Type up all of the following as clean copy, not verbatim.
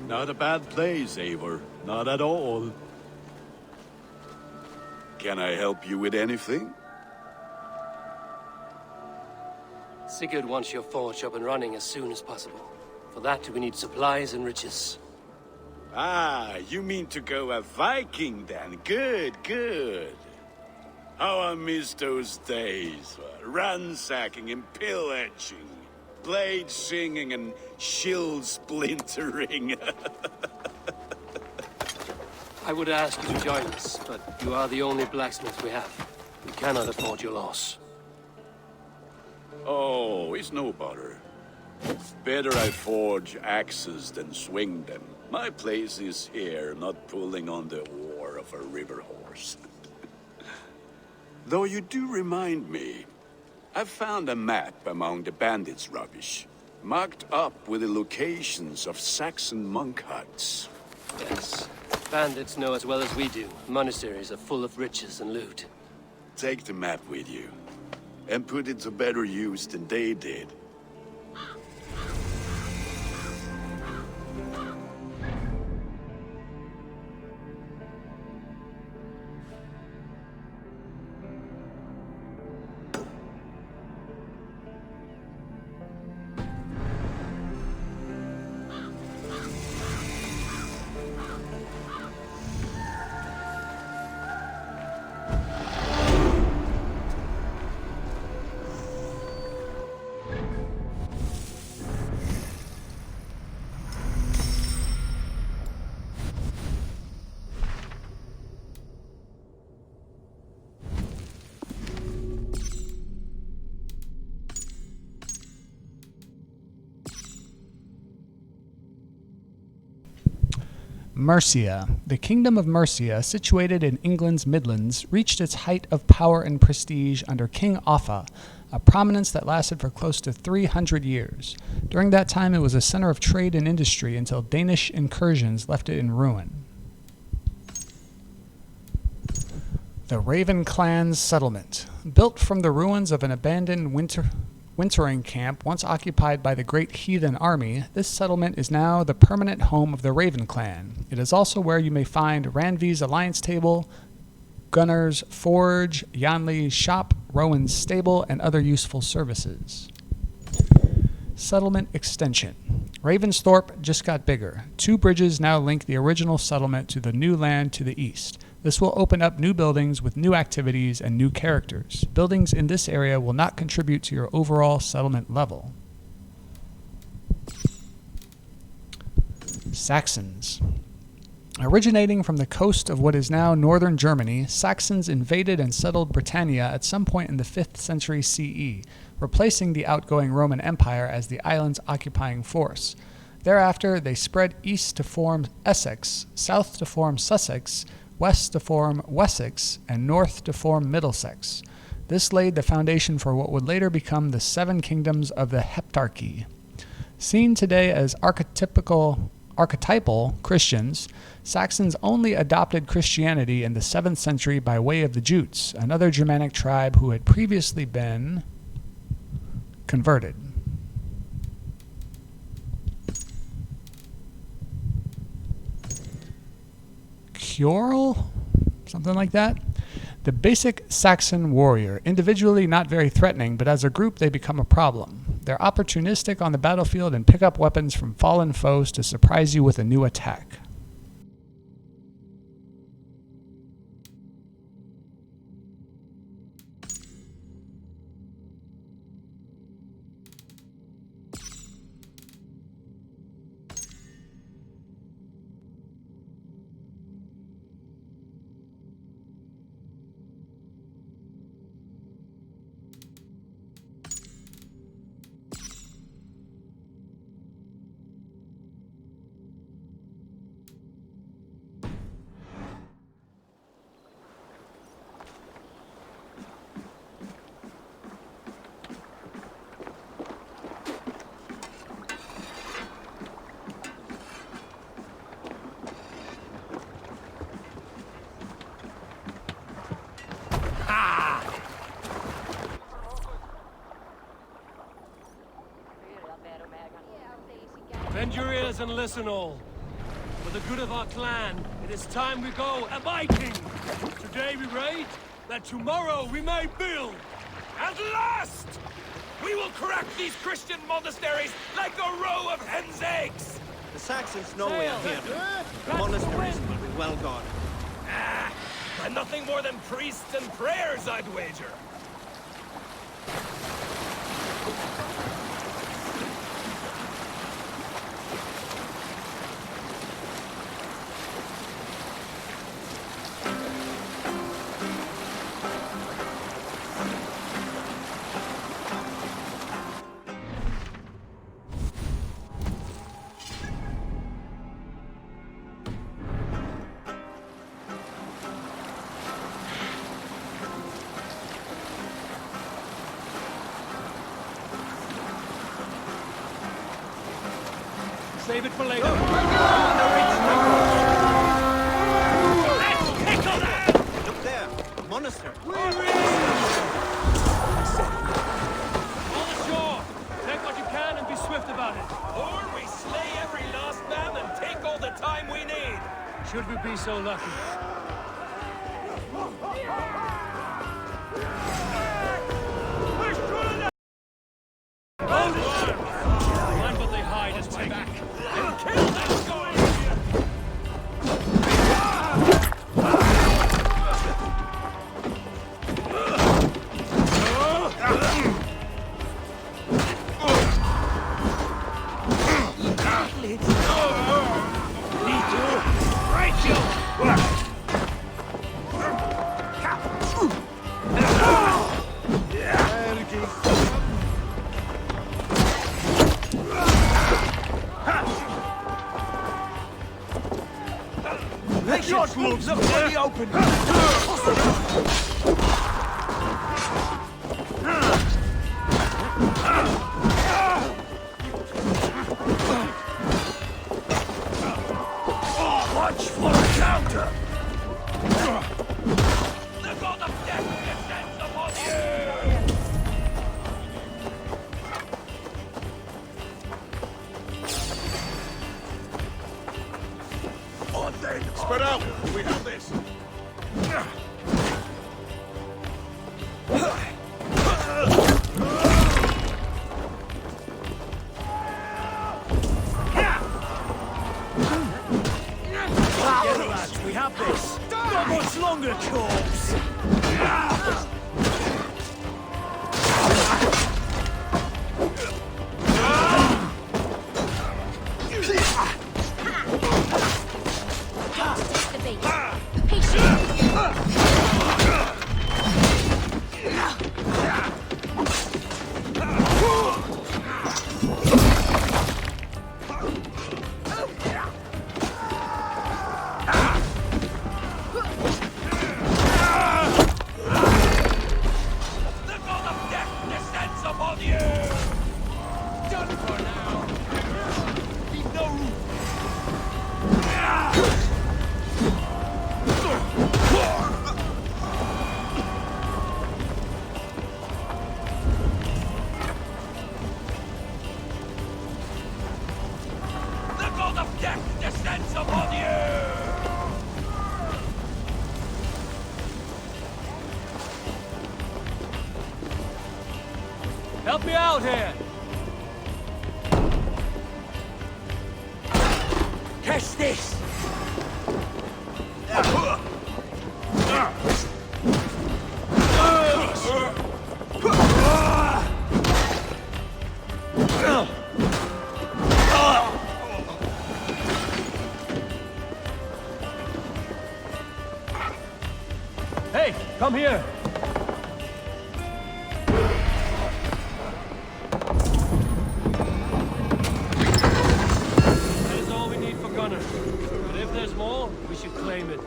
Not a bad place, Eivor. Not at all. Can I help you with anything? Sigurd wants your forge up and running as soon as possible. For that, we need supplies and riches. Ah, you mean to go a Viking then? Good, good. How I miss those days. Ransacking and pillaging. Blade singing and shield splintering. I would ask you to join us, but you are the only blacksmith we have. We cannot afford your loss. Oh, it's no bother. Better I forge axes than swing them. My place is here, not pulling on the oar of a river horse. Though you do remind me, I found a map among the bandits' rubbish, marked up with the locations of Saxon monk huts. Yes. Bandits know as well as we do. Monasteries are full of riches and loot. Take the map with you, and put it to better use than they did. Mercia. The Kingdom of Mercia, situated in England's Midlands, reached its height of power and prestige under King Offa, a prominence that lasted for close to 300 years. During that time, it was a center of trade and industry until Danish incursions left it in ruin. The Raven Clan's settlement. Built from the ruins of an abandoned wintering camp once occupied by the Great Heathen Army, this settlement is now the permanent home of the Raven Clan. It is also where you may find Ranvi's Alliance Table, Gunnar's Forge, Yanli's Shop, Rowan's Stable, and other useful services. Settlement extension. Ravensthorpe just got bigger. 2 bridges now link the original settlement to the new land to the east. This will open up new buildings with new activities and new characters. Buildings in this area will not contribute to your overall settlement level. Saxons. Originating from the coast of what is now northern Germany, Saxons invaded and settled Britannia at some point in the 5th century CE, replacing the outgoing Roman Empire as the island's occupying force. Thereafter, they spread east to form Essex, south to form Sussex, west to form Wessex, and north to form Middlesex. This laid the foundation for what would later become the 7 kingdoms of the Heptarchy. Seen today as archetypal Christians, Saxons only adopted Christianity in the 7th century by way of the Jutes, another Germanic tribe who had previously been converted. Kjorl? Something like that? The basic Saxon warrior, individually not very threatening, but as a group they become a problem. They're opportunistic on the battlefield and pick up weapons from fallen foes to surprise you with a new attack. Bend your ears and listen all. For the good of our clan, it is time we go a Viking! Today we raid, that tomorrow we may build! At last! We will crack these Christian monasteries like a row of hen's eggs! The Saxons know we are here. The That's monasteries the will be well guarded. And nothing more than priests and prayers, I'd wager. Save it for later. Let's tickle them! Look there, a monastery. All ashore! Take what you can and be swift about it. Or we slay every last man and take all the time we need. Should we be so lucky? Mind what they hide is take back. And kill that going! Short moves up for the open. Watch for a counter! The god of death descends upon you! On then! Spread out! We have this! We have this. Not much longer, corpse. The bait. Patient. The god of death descends upon you! Done for now! Leave no room! The god of death descends upon you! Help me out here! Catch this. Hey, come here! That is all we need for Gunner. But if there's more, we should claim it.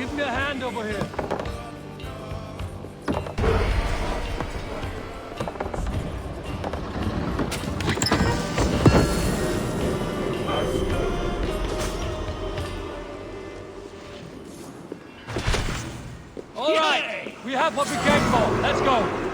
Give me a hand over here. All right, we have what we came for. Let's go.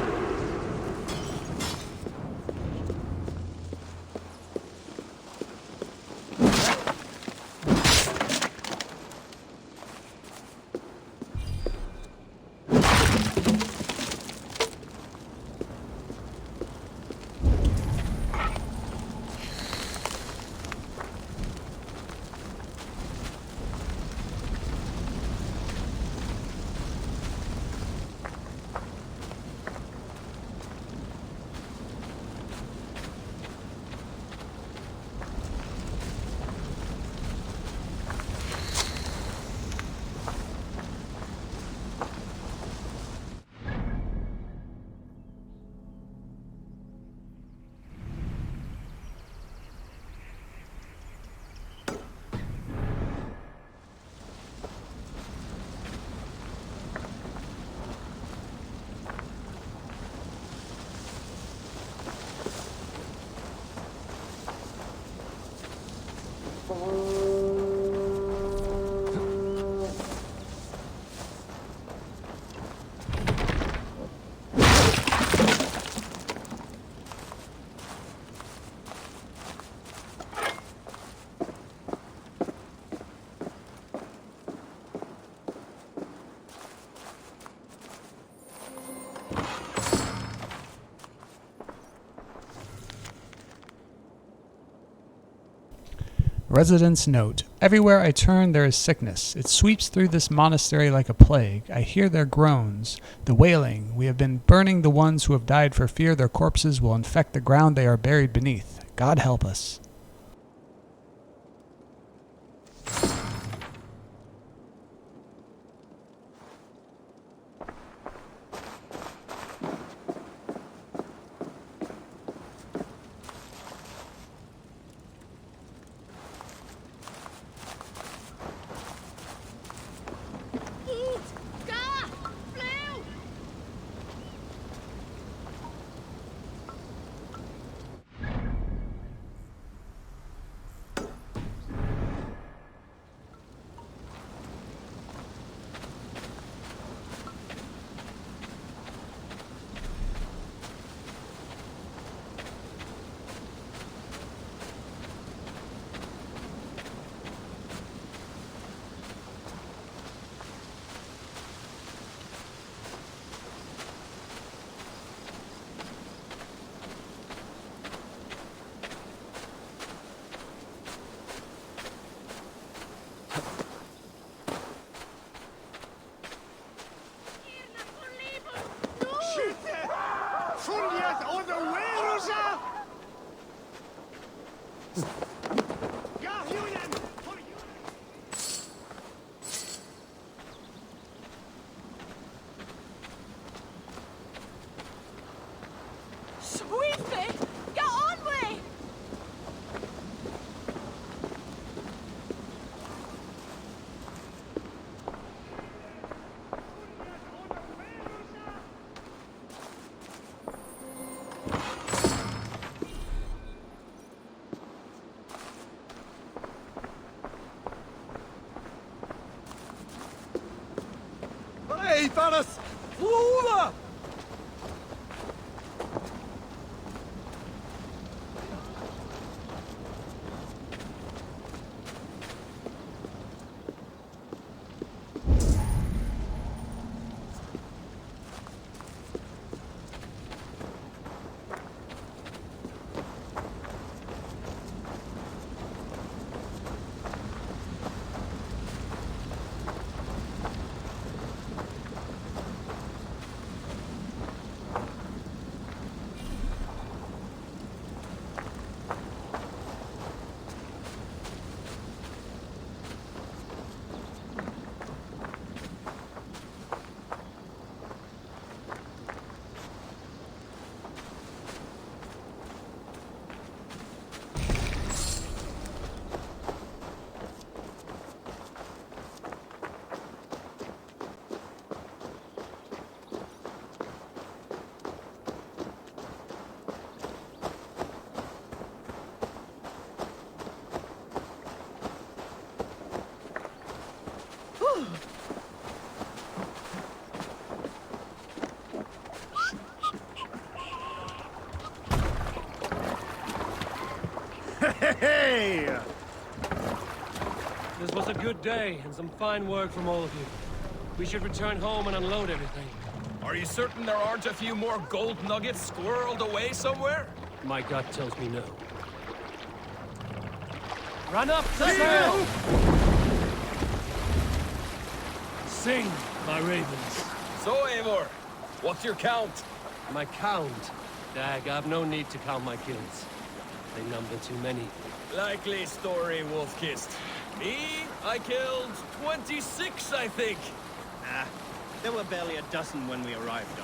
Residents note, everywhere I turn there is sickness. It sweeps through this monastery like a plague. I hear their groans, the wailing. We have been burning the ones who have died for fear their corpses will infect the ground they are buried beneath. God help us. Hey, Thanos! Flora! was a good day, and some fine work from all of you. We should return home and unload everything. Are you certain there aren't a few more gold nuggets squirreled away somewhere? My gut tells me no. Run up to sail! Sing, my ravens. So, Eivor, what's your count? My count? Dag, I've no need to count my kills. They number too many. Likely story, Wolfkist. Me, I killed 26, I think. Ah, there were barely a dozen when we arrived,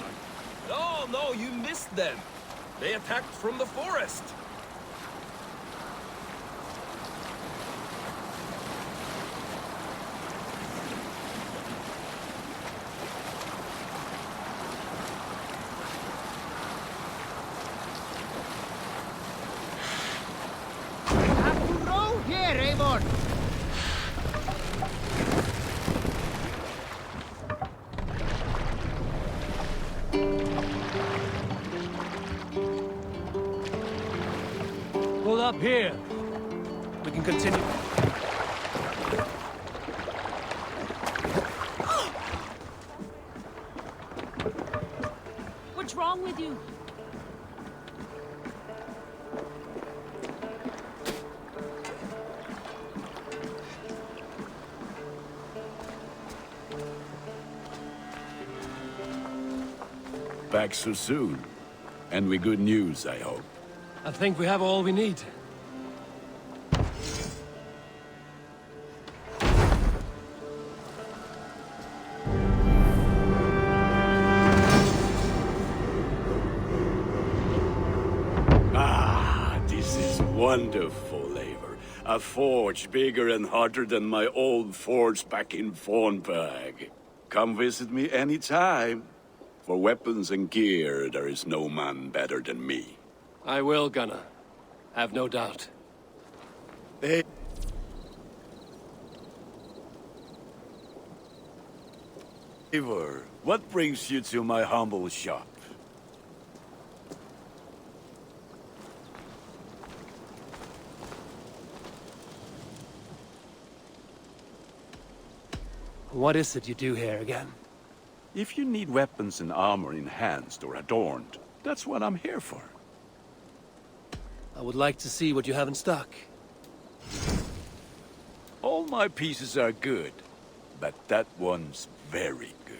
Dog. No, you missed them. They attacked from the forest. Have to row here, Eivor. Pull up here. We can continue. What's wrong with you? Back so soon. And with good news, I hope. I think we have all we need. Ah, this is wonderful, Eivor. A forge bigger and hotter than my old forge back in Fornburg. Come visit me anytime. For weapons and gear, there is no man better than me. I will, Gunnar. Have no doubt. Eivor, what brings you to my humble shop? What is it you do here again? If you need weapons and armor enhanced or adorned, that's what I'm here for. I would like to see what you have in stock. All my pieces are good, but that one's very good.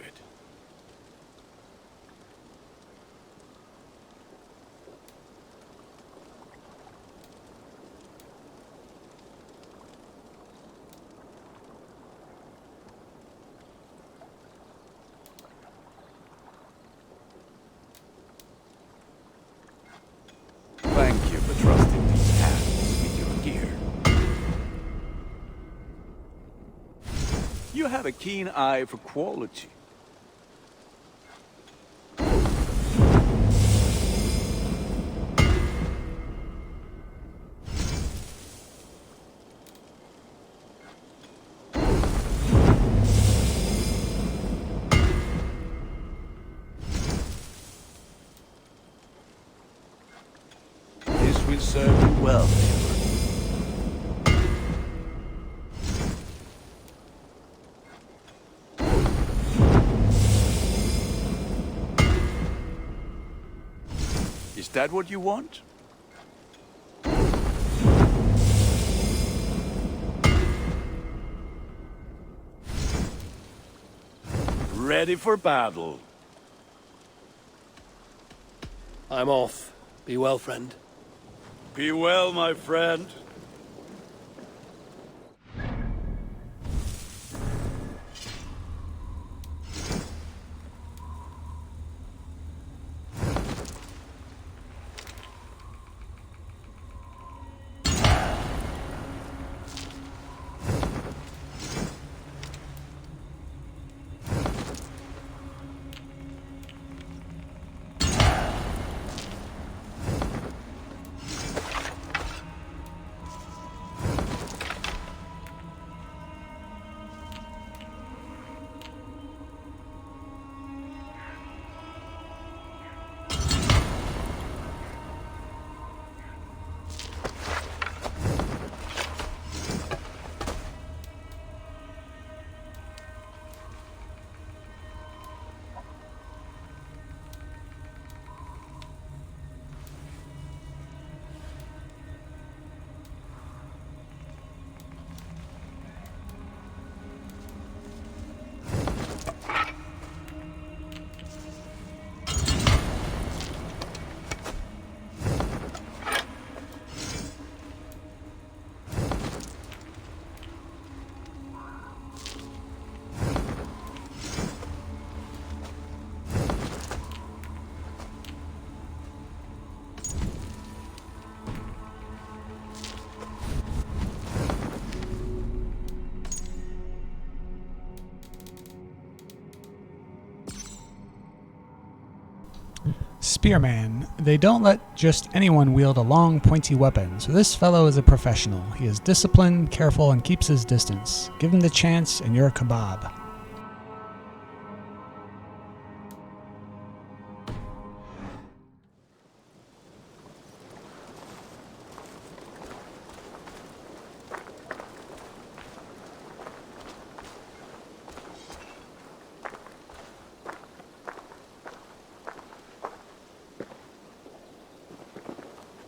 Thank you for trusting these hands with your gear. You have a keen eye for quality. This will serve you well, Eivor. Is that what you want? Ready for battle. I'm off. Be well, friend. Be well, my friend. Spearman. They don't let just anyone wield a long, pointy weapon, so this fellow is a professional. He is disciplined, careful, and keeps his distance. Give him the chance, and you're a kebab.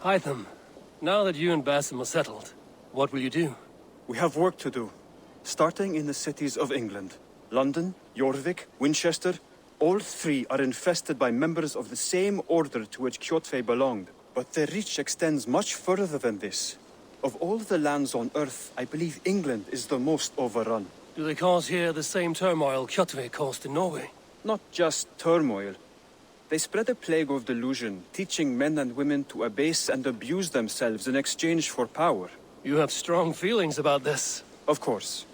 Hytham, now that you and Basim are settled, what will you do? We have work to do, starting in the cities of England. London, Jorvik, Winchester, all three are infested by members of the same order to which Kjotve belonged. But their reach extends much further than this. Of all the lands on Earth, I believe England is the most overrun. Do they cause here the same turmoil Kjotve caused in Norway? Not just turmoil. They spread a plague of delusion, teaching men and women to abase and abuse themselves in exchange for power. You have strong feelings about this. Of course.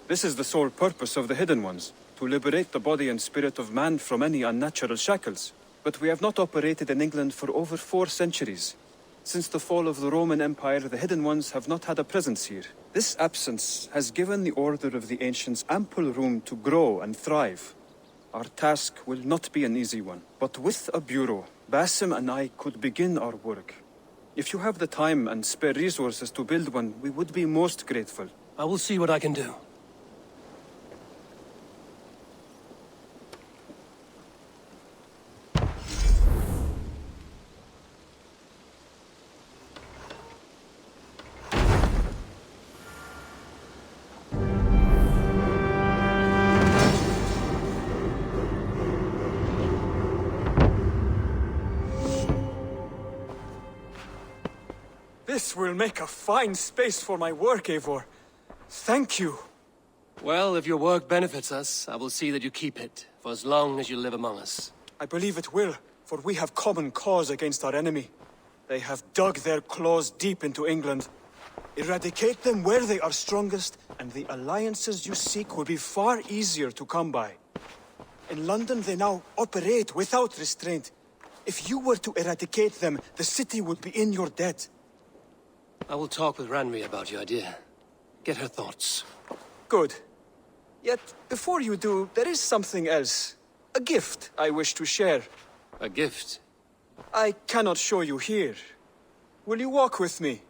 This is the sole purpose of the Hidden Ones, to liberate the body and spirit of man from any unnatural shackles. But we have not operated in England for over 4 centuries. Since the fall of the Roman Empire, the Hidden Ones have not had a presence here. This absence has given the Order of the Ancients ample room to grow and thrive. Our task will not be an easy one, but with a bureau, Basim and I could begin our work. If you have the time and spare resources to build one, we would be most grateful. I will see what I can do. This will make a fine space for my work, Eivor. Thank you. Well, if your work benefits us, I will see that you keep it, for as long as you live among us. I believe it will, for we have common cause against our enemy. They have dug their claws deep into England. Eradicate them where they are strongest, and the alliances you seek will be far easier to come by. In London, they now operate without restraint. If you were to eradicate them, the city would be in your debt. I will talk with Ranri about your idea. Get her thoughts. Good. Yet, before you do, there is something else. A gift I wish to share. A gift? I cannot show you here. Will you walk with me?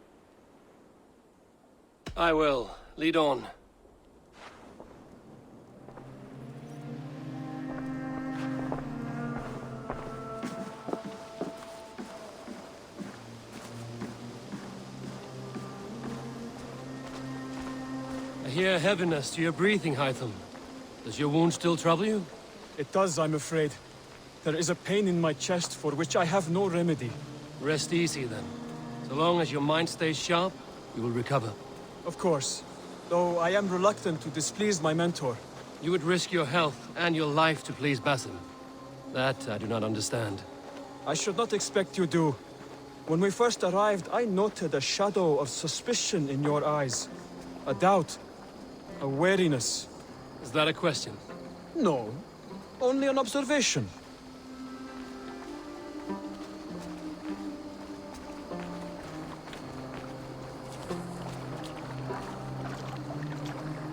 I will. Lead on. I hear heaviness to your breathing, Hytham. Does your wound still trouble you? It does, I'm afraid. There is a pain in my chest for which I have no remedy. Rest easy, then. So long as your mind stays sharp, you will recover. Of course. Though I am reluctant to displease my mentor. You would risk your health and your life to please Basim. That I do not understand. I should not expect you do. When we first arrived, I noted a shadow of suspicion in your eyes. A doubt. A wariness. Is that a question? No. Only an observation.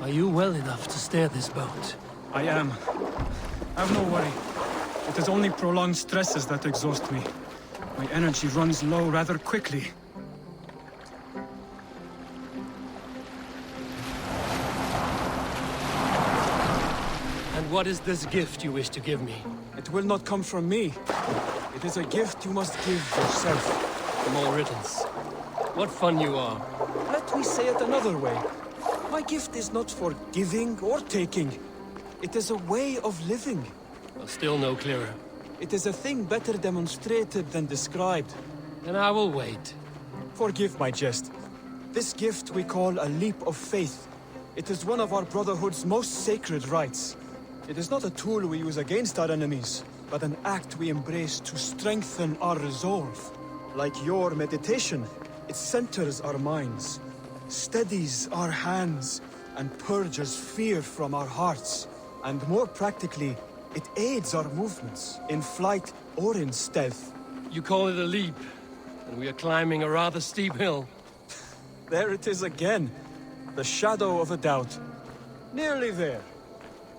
Are you well enough to steer this boat? I am. Have no worry. It is only prolonged stresses that exhaust me. My energy runs low rather quickly. And what is this gift you wish to give me? It will not come from me. It is a gift you must give yourself. More riddles. What fun you are. Let me say it another way. My gift is not for giving or taking. It is a way of living. Well, still no clearer. It is a thing better demonstrated than described. Then I will wait. Forgive my jest. This gift we call a leap of faith. It is one of our Brotherhood's most sacred rites. It is not a tool we use against our enemies, but an act we embrace to strengthen our resolve. Like your meditation, it centers our minds, steadies our hands, and purges fear from our hearts. And more practically, It aids our movements, in flight or in stealth. You call it a leap, and we are climbing a rather steep hill. There it is again. The shadow of a doubt. Nearly there.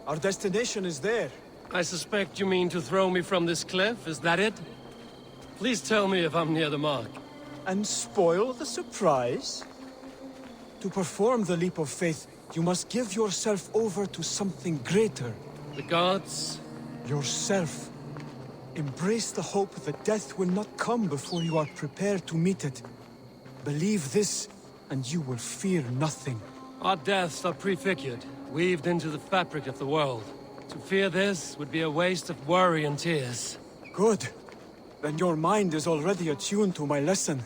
Our destination is there. I suspect you mean to throw me from this cliff, is that it? Please tell me if I'm near the mark. And spoil the surprise? To perform the leap of faith, you must give yourself over to something greater. The gods? Yourself. Embrace the hope that death will not come before you are prepared to meet it. Believe this, and you will fear nothing. Our deaths are prefigured, weaved into the fabric of the world. To fear this would be a waste of worry and tears. Good. Then your mind is already attuned to my lesson.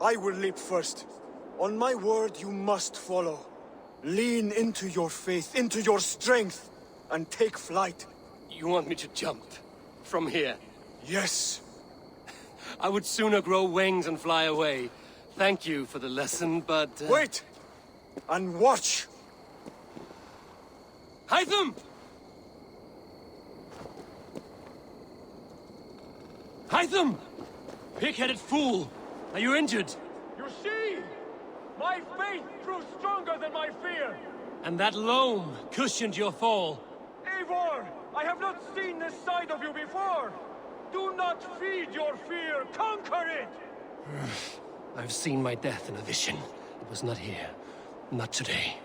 I will leap first. On my word, you must follow. Lean into your faith, into your strength, and take flight. You want me to jump? From here? Yes. I would sooner grow wings and fly away. Thank you for the lesson, but... Wait! And watch! Hytham! Hytham! Pig-headed fool! Are you injured? You see? My faith grew stronger than my fear! And that loam cushioned your fall. Eivor, I have not seen this side of you before! Do not feed your fear, conquer it! I've seen my death in a vision. It was not here. Not today.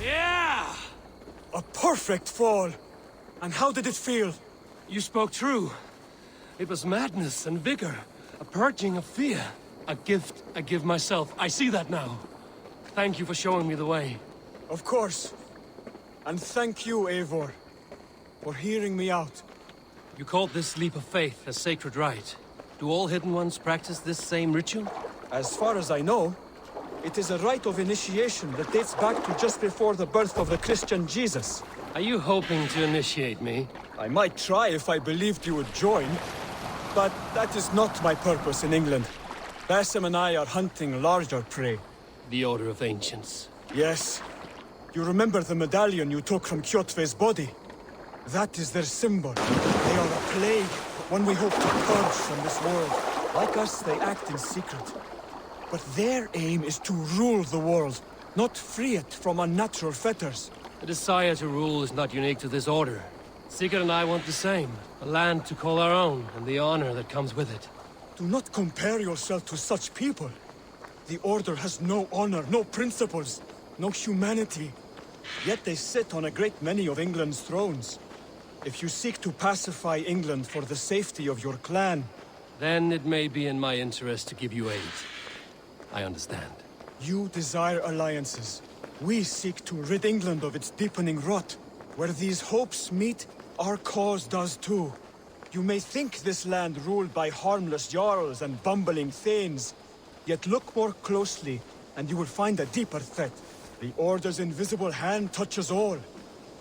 Yeah! A perfect fall! And how did it feel? You spoke true. It was madness and vigor. A purging of fear. A gift I give myself. I see that now. Thank you for showing me the way. Of course. And thank you, Eivor, for hearing me out. You called this leap of faith a sacred rite. Do all Hidden Ones practice this same ritual? As far as I know, it is a rite of initiation that dates back to just before the birth of the Christian Jesus. Are you hoping to initiate me? I might try if I believed you would join, but that is not my purpose in England. Basim and I are hunting larger prey. The Order of Ancients. Yes. You remember the medallion you took from Kjotve's body? That is their symbol. They are a plague, one we hope to purge from this world. Like us, they act in secret. But their aim is to rule the world, not free it from unnatural fetters. The desire to rule is not unique to this order. Sigurd and I want the same. A land to call our own, and the honor that comes with it. Do not compare yourself to such people. The Order has no honor, no principles, no humanity. Yet they sit on a great many of England's thrones. If you seek to pacify England for the safety of your clan... Then it may be in my interest to give you aid. I understand. You desire alliances. We seek to rid England of its deepening rot. Where these hopes meet, our cause does too. You may think this land ruled by harmless jarls and bumbling thanes. Yet look more closely, and you will find a deeper threat. The Order's invisible hand touches all.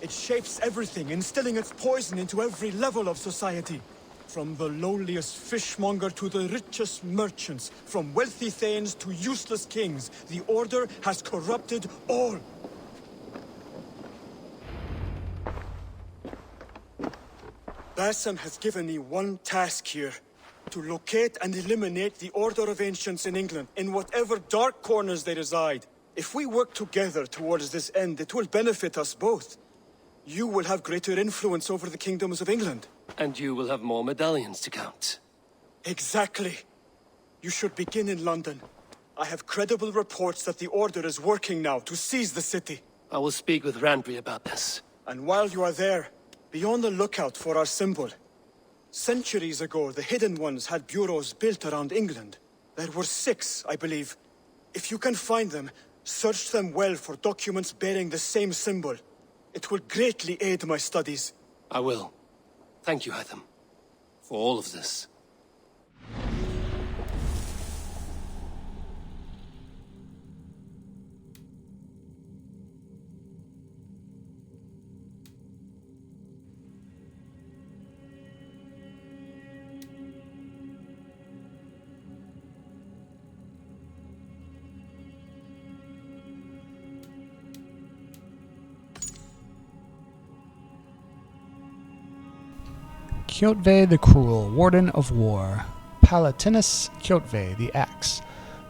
It shapes everything, instilling its poison into every level of society. From the lowliest fishmonger to the richest merchants, from wealthy thanes to useless kings, the Order has corrupted all. Basim has given me one task here. To locate and eliminate the Order of Ancients in England, in whatever dark corners they reside. If we work together towards this end, it will benefit us both. You will have greater influence over the kingdoms of England. And you will have more medallions to count. Exactly. You should begin in London. I have credible reports that the Order is working now to seize the city. I will speak with Randry about this. And while you are there, be on the lookout for our symbol. Centuries ago, the Hidden Ones had bureaus built around England. There were 6, I believe. If you can find them, search them well for documents bearing the same symbol. It will greatly aid my studies. I will. Thank you, Hytham, for all of this. Kjotve the Cruel, Warden of War. Palatinus Kjotve the Axe.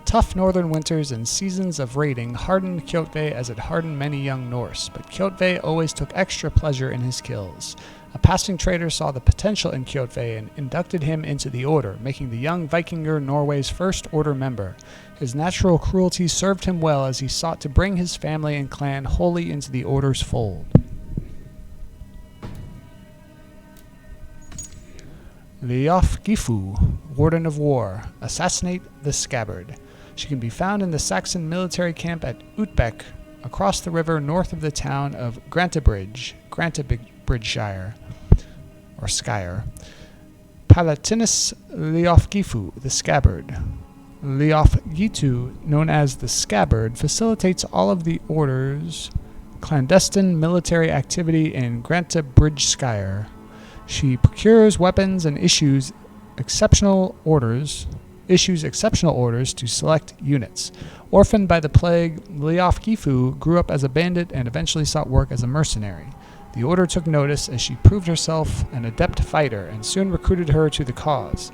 Tough northern winters and seasons of raiding hardened Kjotve as it hardened many young Norse, but Kjotve always took extra pleasure in his kills. A passing trader saw the potential in Kjotve and inducted him into the Order, making the young Vikinger Norway's first Order member. His natural cruelty served him well as he sought to bring his family and clan wholly into the Order's fold. Leofgifu, Warden of War. Assassinate the Scabbard. She can be found in the Saxon military camp at Utbeck, across the river north of the town of Grantabridgeshire, or Skyer. Palatinus Leofgifu, the Scabbard. Leofgitu, known as the Scabbard, facilitates all of the Order's clandestine military activity in Grantabridgeshire. She procures weapons and issues exceptional orders to select units. Orphaned by the plague, Leofgifu grew up as a bandit and eventually sought work as a mercenary. The Order took notice as she proved herself an adept fighter and soon recruited her to the cause.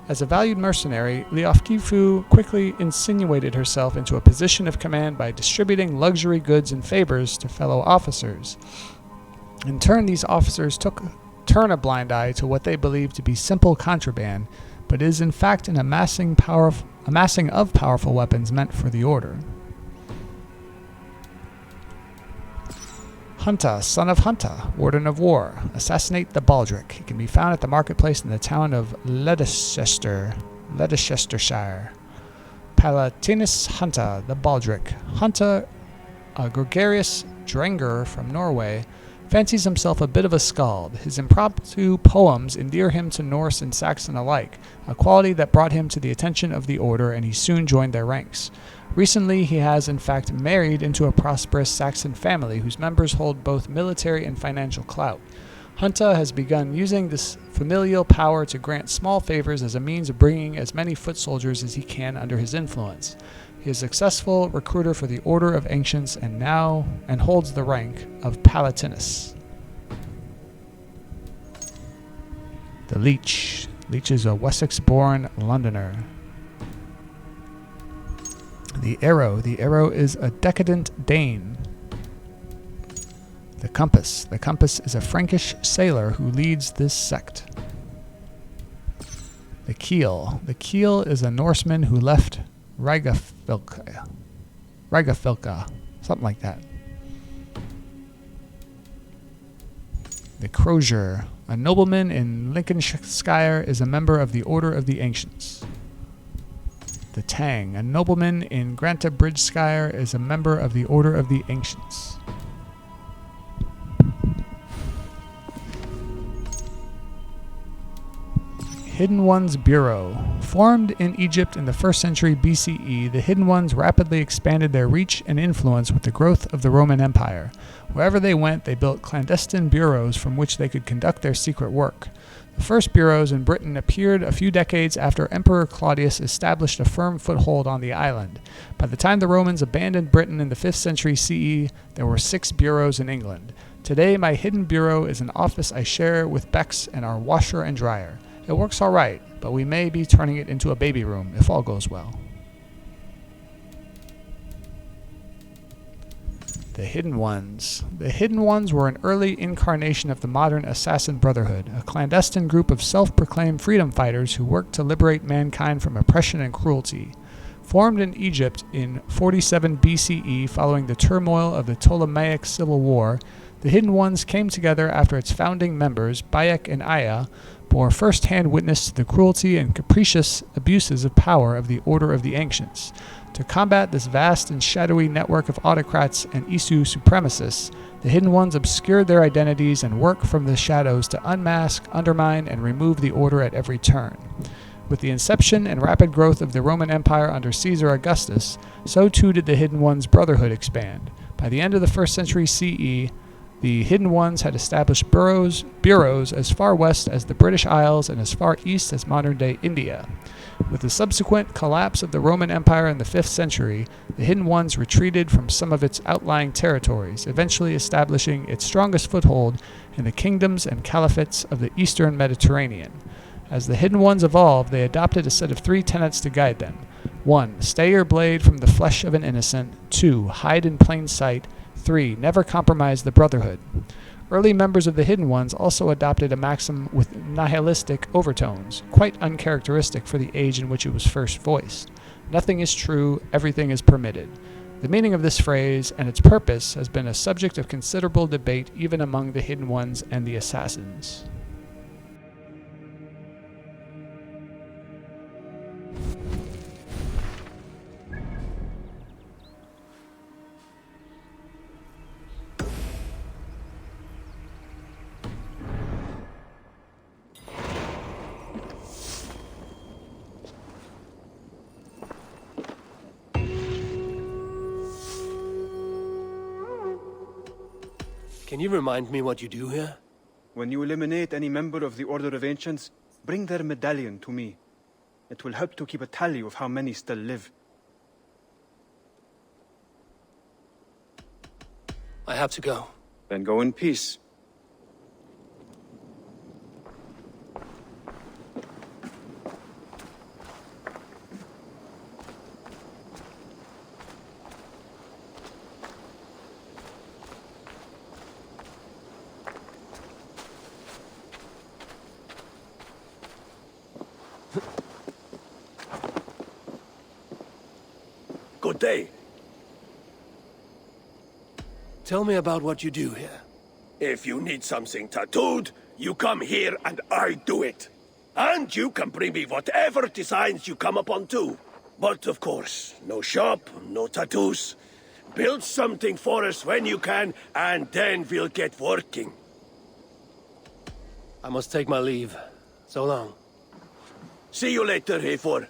As a valued mercenary, Leofgifu quickly insinuated herself into a position of command by distributing luxury goods and favors to fellow officers. In turn, these officers turn a blind eye to what they believe to be simple contraband, but is in fact an amassing of powerful weapons meant for the Order. Hunta, son of Hunta, Warden of War. Assassinate the Baldric. He can be found at the marketplace in the town of Leicestershire. Palatinus Hunta, the Baldric. Hunta, a gregarious Drenger from Norway, fancies himself a bit of a skald. His impromptu poems endear him to Norse and Saxon alike, a quality that brought him to the attention of the Order, and he soon joined their ranks. Recently, he has in fact married into a prosperous Saxon family whose members hold both military and financial clout. Hunta has begun using this familial power to grant small favors as a means of bringing as many foot soldiers as he can under his influence. He is a successful recruiter for the Order of Ancients and holds the rank of Palatinus. The Leech. Leech is a Wessex-born Londoner. The Arrow. The Arrow is a decadent Dane. The Compass. The Compass is a Frankish sailor who leads this sect. The Keel. The Keel is a Norseman who left Rygafylka, something like that. The Crozier, a nobleman in Lincolnshire, is a member of the Order of the Ancients. The Tang, a nobleman in Grantabridgeshire, is a member of the Order of the Ancients. Hidden Ones Bureau. Formed in Egypt in the 1st century BCE, the Hidden Ones rapidly expanded their reach and influence with the growth of the Roman Empire. Wherever they went, they built clandestine bureaus from which they could conduct their secret work. The first bureaus in Britain appeared a few decades after Emperor Claudius established a firm foothold on the island. By the time the Romans abandoned Britain in the 5th century CE, there were 6 bureaus in England. Today, my hidden bureau is an office I share with Bex and our washer and dryer. It works all right, but we may be turning it into a baby room if all goes well. The Hidden Ones. The Hidden Ones were an early incarnation of the modern Assassin Brotherhood, a clandestine group of self-proclaimed freedom fighters who worked to liberate mankind from oppression and cruelty. Formed in Egypt in 47 BCE following the turmoil of the Ptolemaic Civil War, the Hidden Ones came together after its founding members, Bayek and Aya, bore first-hand witness to the cruelty and capricious abuses of power of the Order of the Ancients. To combat this vast and shadowy network of autocrats and Isu supremacists, the Hidden Ones obscured their identities and work from the shadows to unmask, undermine, and remove the order at every turn. With the inception and rapid growth of the Roman Empire under Caesar Augustus, so too did the Hidden Ones' brotherhood expand. By the end of the 1st century CE, the Hidden Ones had established bureaus as far west as the British Isles and as far east as modern-day India. With the subsequent collapse of the Roman Empire in the 5th century, the Hidden Ones retreated from some of its outlying territories, eventually establishing its strongest foothold in the kingdoms and caliphates of the eastern Mediterranean. As the Hidden Ones evolved, they adopted a set of 3 tenets to guide them. 1. Stay your blade from the flesh of an innocent. 2. Hide in plain sight. 3. Never compromise the brotherhood. Early members of the Hidden Ones also adopted a maxim with nihilistic overtones, quite uncharacteristic for the age in which it was first voiced. Nothing is true, everything is permitted. The meaning of this phrase and its purpose has been a subject of considerable debate even among the Hidden Ones and the Assassins. Can you remind me what you do here? When you eliminate any member of the Order of Ancients, bring their medallion to me. It will help to keep a tally of how many still live. I have to go. Then go in peace. Good day. Tell me about what you do here. If you need something tattooed, you come here and I do it. And you can bring me whatever designs you come upon too. But of course, no shop, no tattoos. Build something for us when you can, and then we'll get working. I must take my leave. So long. See you later, Hayfor.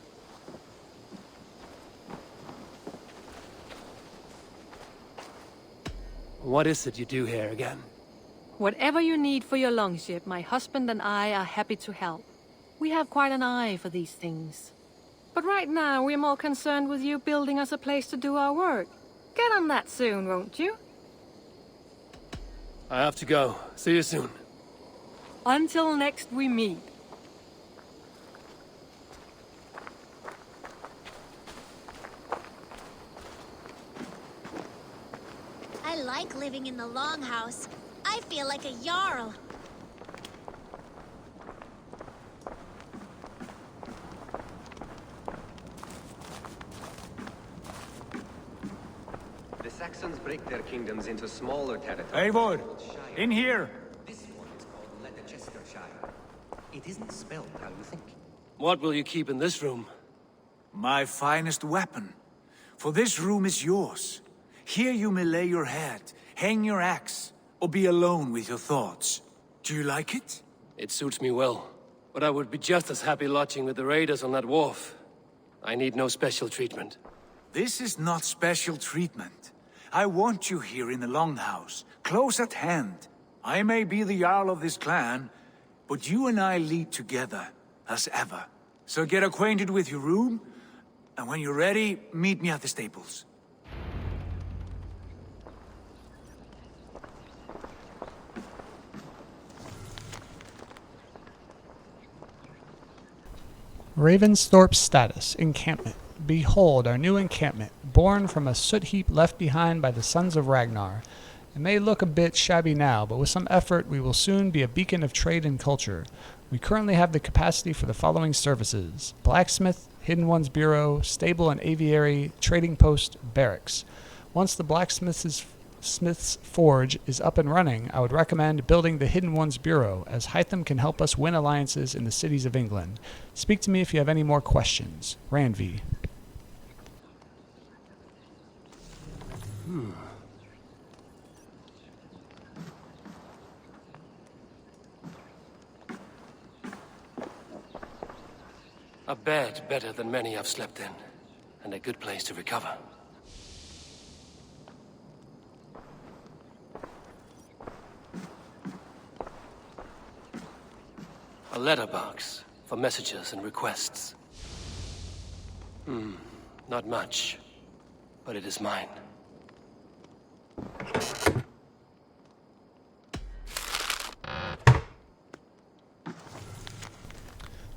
What is it you do here again? Whatever you need for your longship, my husband and I are happy to help. We have quite an eye for these things. But right now, we're more concerned with you building us a place to do our work. Get on that soon, won't you? I have to go. See you soon. Until next we meet. I like living in the Longhouse. I feel like a Jarl. The Saxons break their kingdoms into smaller territories. Eivor, in here! This one is called Leicestershire. It isn't spelled how you think. What will you keep in this room? My finest weapon. For this room is yours. Here you may lay your head, hang your axe, or be alone with your thoughts. Do you like it? It suits me well. But I would be just as happy lodging with the raiders on that wharf. I need no special treatment. This is not special treatment. I want you here in the Longhouse, close at hand. I may be the Jarl of this clan, but you and I lead together, as ever. So get acquainted with your room, and when you're ready, meet me at the stables. Ravensthorpe's status, encampment. Behold our new encampment, born from a soot heap left behind by the sons of Ragnar. It may look a bit shabby now, but with some effort we will soon be a beacon of trade and culture. We currently have the capacity for the following services: blacksmith, Hidden Ones Bureau, stable and aviary, trading post, barracks. Once the blacksmith's forge is up and running, I would recommend building the Hidden Ones Bureau, as Hytham can help us win alliances in the cities of England. Speak to me if you have any more questions. Randvi. A bed better than many I've slept in, and a good place to recover. A letterbox for messages and requests. Not much, but it is mine.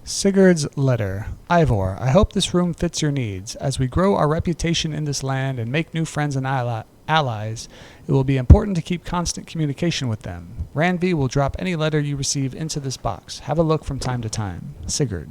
Sigurd's letter. Ivor, I hope this room fits your needs. As we grow our reputation in this land and make new friends and allies, it will be important to keep constant communication with them. Ranvi will drop any letter you receive into this box. Have a look from time to time. Sigurd.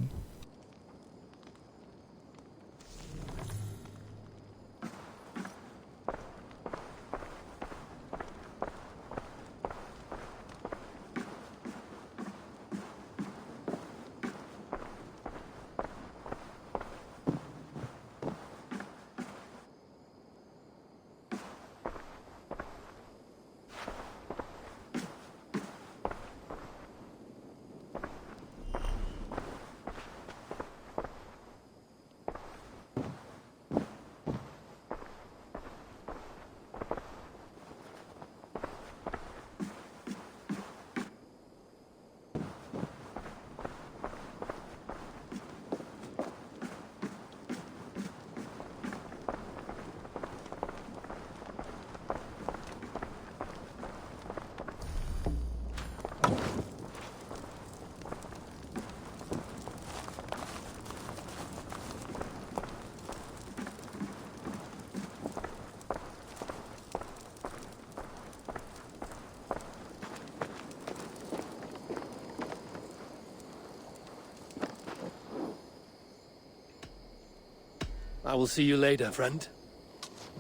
I will see you later, friend.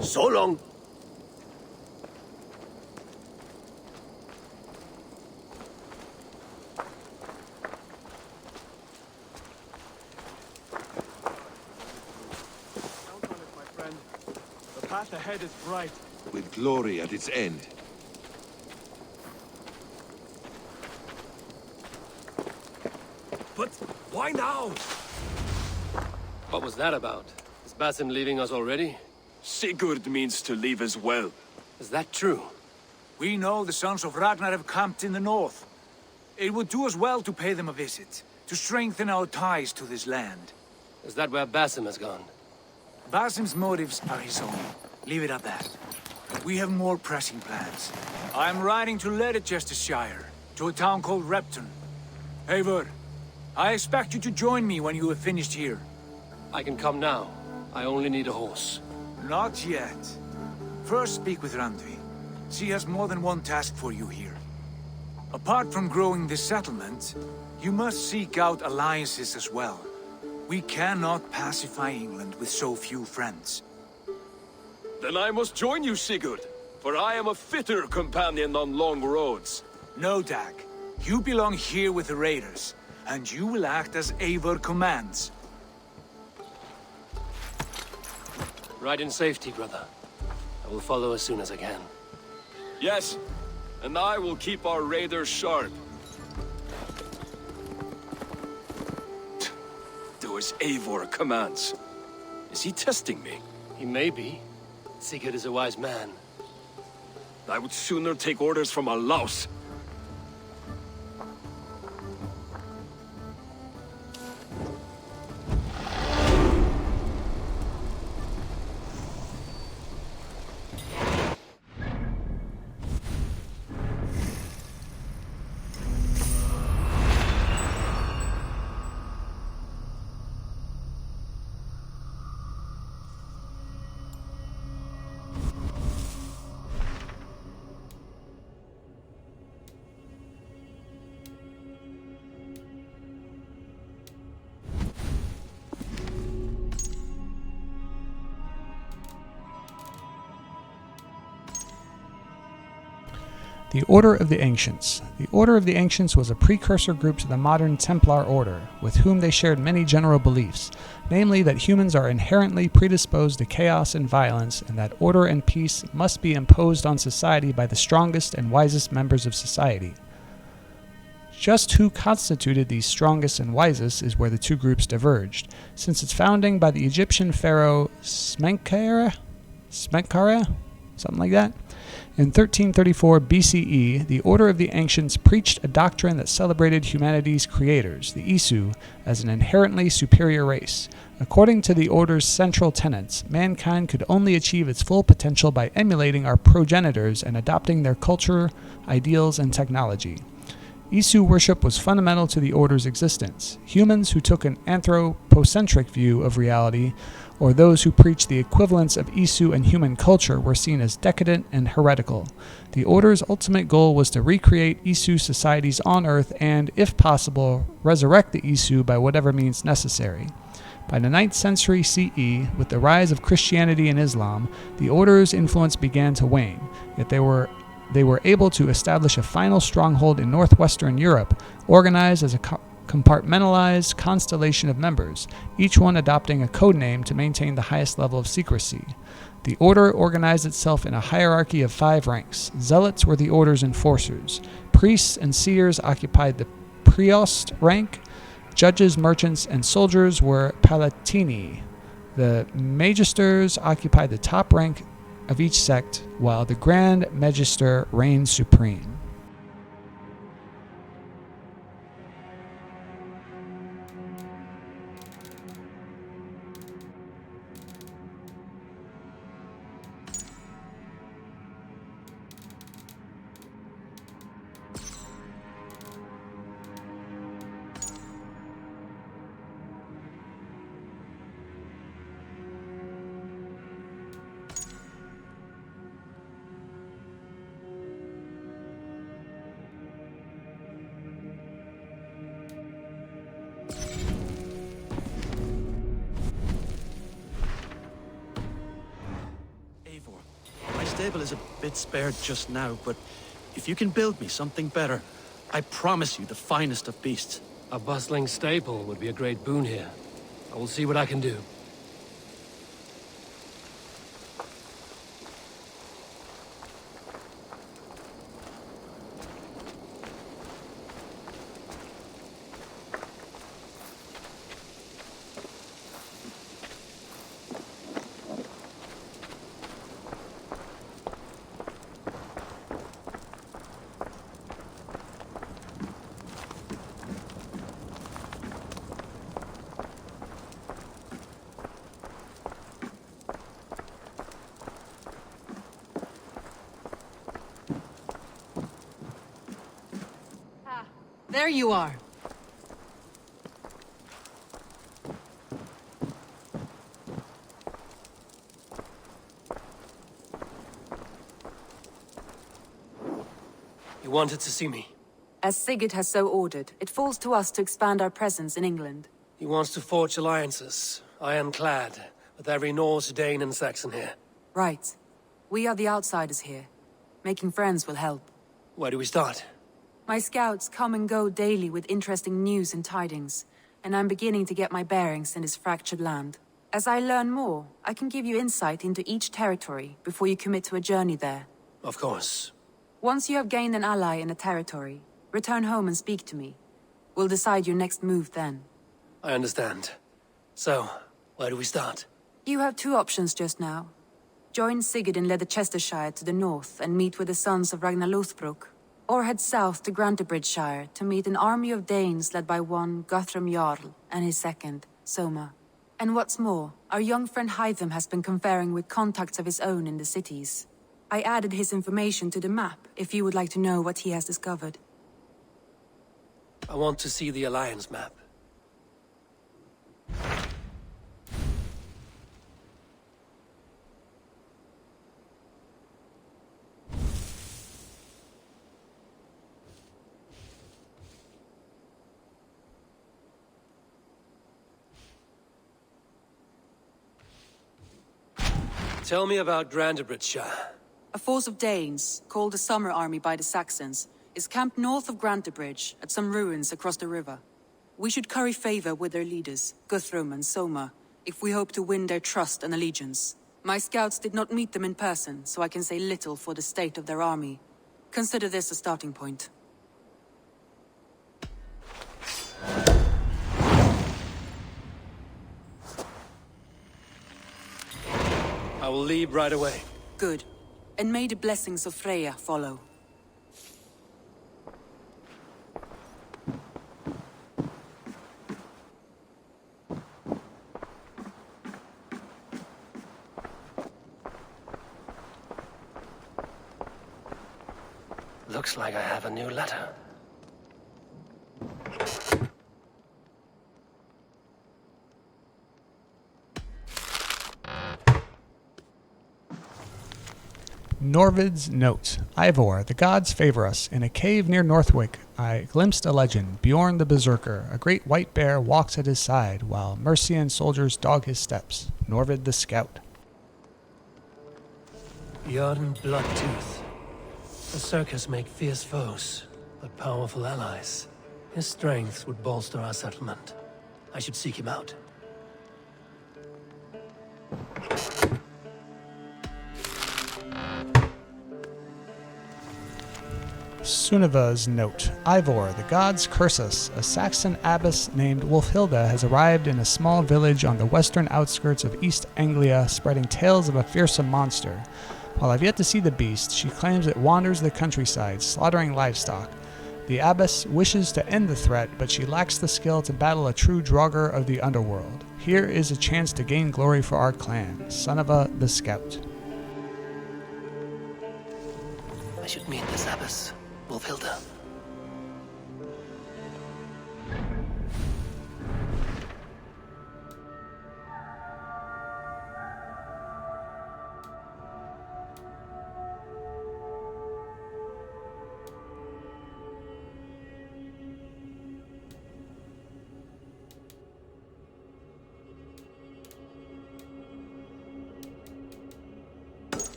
So long. Count on it, my friend. The path ahead is bright. With glory at its end. But why now? What was that about? Is Basim leaving us already? Sigurd means to leave as well. Is that true? We know the sons of Ragnar have camped in the north. It would do us well to pay them a visit, to strengthen our ties to this land. Is that where Basim has gone? Basim's motives are his own. Leave it at that. We have more pressing plans. I'm riding to Leicestershire, to a town called Repton. Eivor, I expect you to join me when you have finished here. I can come now. I only need a horse. Not yet. First speak with Randvi. She has more than one task for you here. Apart from growing this settlement, you must seek out alliances as well. We cannot pacify England with so few friends. Then I must join you, Sigurd, for I am a fitter companion on long roads. No, Dag. You belong here with the raiders, and you will act as Eivor commands. Ride in safety, brother. I will follow as soon as I can. Yes, and I will keep our raiders sharp. Do as Eivor commands. Is he testing me? He may be. Sigurd is a wise man. I would sooner take orders from a louse. The Order of the Ancients. The Order of the Ancients was a precursor group to the modern Templar Order, with whom they shared many general beliefs, namely that humans are inherently predisposed to chaos and violence, and that order and peace must be imposed on society by the strongest and wisest members of society. Just who constituted these strongest and wisest is where the two groups diverged. Since its founding by the Egyptian pharaoh Smenkhare, something like that, in 1334 BCE, the Order of the Ancients preached a doctrine that celebrated humanity's creators, the Isu, as an inherently superior race. According to the Order's central tenets, mankind could only achieve its full potential by emulating our progenitors and adopting their culture, ideals, and technology. Isu worship was fundamental to the Order's existence. Humans who took an anthropocentric view of reality, or those who preached the equivalence of Isu and human culture, were seen as decadent and heretical. The Order's ultimate goal was to recreate Isu societies on Earth and, if possible, resurrect the Isu by whatever means necessary. By the 9th century CE, with the rise of Christianity and Islam, the Order's influence began to wane, yet they were able to establish a final stronghold in northwestern Europe, organized as a compartmentalized constellation of members, each one adopting a code name to maintain the highest level of secrecy. The Order organized itself in a hierarchy of 5 ranks. Zealots were the Order's enforcers. Priests and seers occupied the Priost rank. Judges, merchants, and soldiers were Palatini. The Magisters occupied the top rank of each sect, while the Grand Magister reigned supreme. My stable is a bit spared just now, but if you can build me something better, I promise you the finest of beasts. A bustling stable would be a great boon here. I will see what I can do. There you are. You wanted to see me? As Sigurd has so ordered, it falls to us to expand our presence in England. He wants to forge alliances, ironclad, with every Norse, Dane, and Saxon here. Right. We are the outsiders here. Making friends will help. Where do we start? My scouts come and go daily with interesting news and tidings, and I'm beginning to get my bearings in this fractured land. As I learn more, I can give you insight into each territory before you commit to a journey there. Of course. Once you have gained an ally in a territory, return home and speak to me. We'll decide your next move then. I understand. So, where do we start? You have 2 options just now. Join Sigurd in Leicestershire to the north and meet with the sons of Ragnar Lothbrok, or head south to Grantebridgeshire to meet an army of Danes led by one Guthrum Jarl and his second, Soma. And what's more, our young friend Hytham has been conferring with contacts of his own in the cities. I added his information to the map if you would like to know what he has discovered. I want to see the Alliance map. Tell me about Grantebridgeshire. A force of Danes, called the Summer Army by the Saxons, is camped north of Grantebridge at some ruins across the river. We should curry favor with their leaders, Guthrum and Soma, if we hope to win their trust and allegiance. My scouts did not meet them in person, so I can say little for the state of their army. Consider this a starting point. I will leave right away. Good. And may the blessings of Freya follow. Looks like I have a new letter. Norvid's note. Ivor, the gods favor us. In a cave near Northwick, I glimpsed a legend. Bjorn the Berserker, a great white bear, walks at his side, while Mercian soldiers dog his steps. Norvid the scout. Bjorn Bloodtooth. Berserkers make fierce foes, but powerful allies. His strength would bolster our settlement. I should seek him out. Suneva's note. Ivor, the gods curse us. A Saxon abbess named Wulfhilda has arrived in a small village on the western outskirts of East Anglia, spreading tales of a fearsome monster. While I've yet to see the beast, she claims it wanders the countryside, slaughtering livestock. The abbess wishes to end the threat, but she lacks the skill to battle a true Draugr of the underworld. Here is a chance to gain glory for our clan. Suneva the scout. I should meet this abbess, Wulfhilda.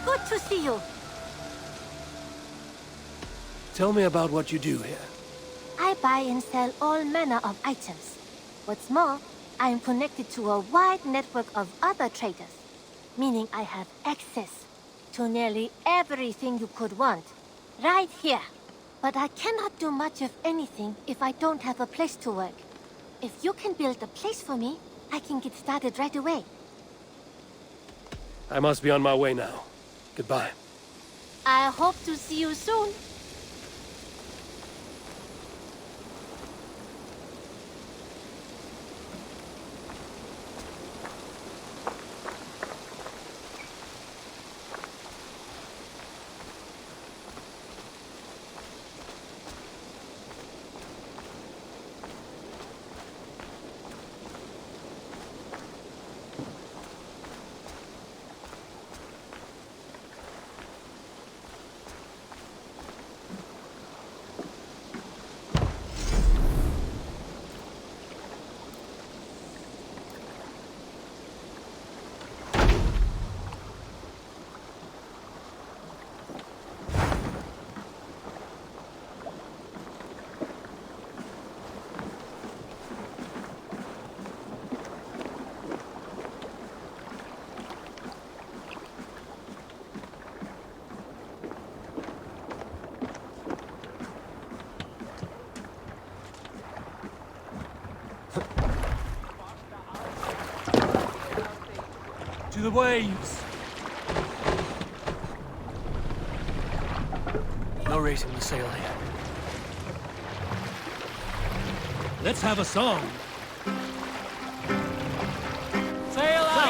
Good to see you. Tell me about what you do here. I buy and sell all manner of items. What's more, I am connected to a wide network of other traders, meaning I have access to nearly everything you could want, right here. But I cannot do much of anything if I don't have a place to work. If you can build a place for me, I can get started right away. I must be on my way now. Goodbye. I hope to see you soon. To the waves! No raising the sail here. Let's have a song. Sail out!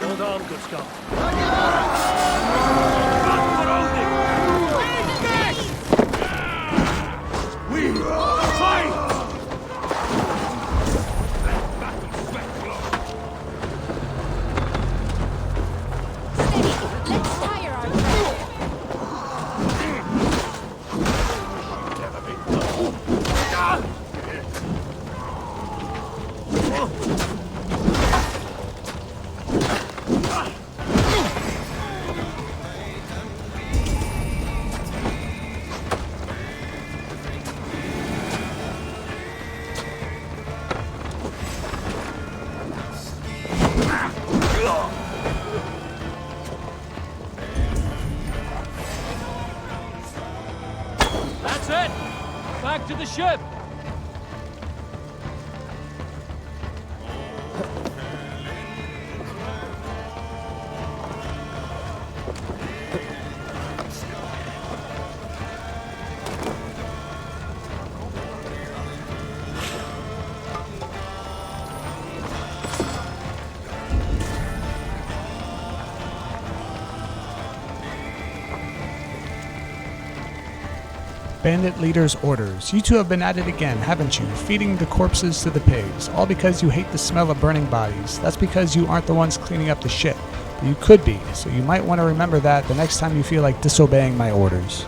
Hold on, good Scott. That's it! Back to the ship! Bandit leader's orders. You two have been at it again, haven't you? Feeding the corpses to the pigs. All because you hate the smell of burning bodies. That's because you aren't the ones cleaning up the shit. But you could be, so you might want to remember that the next time you feel like disobeying my orders.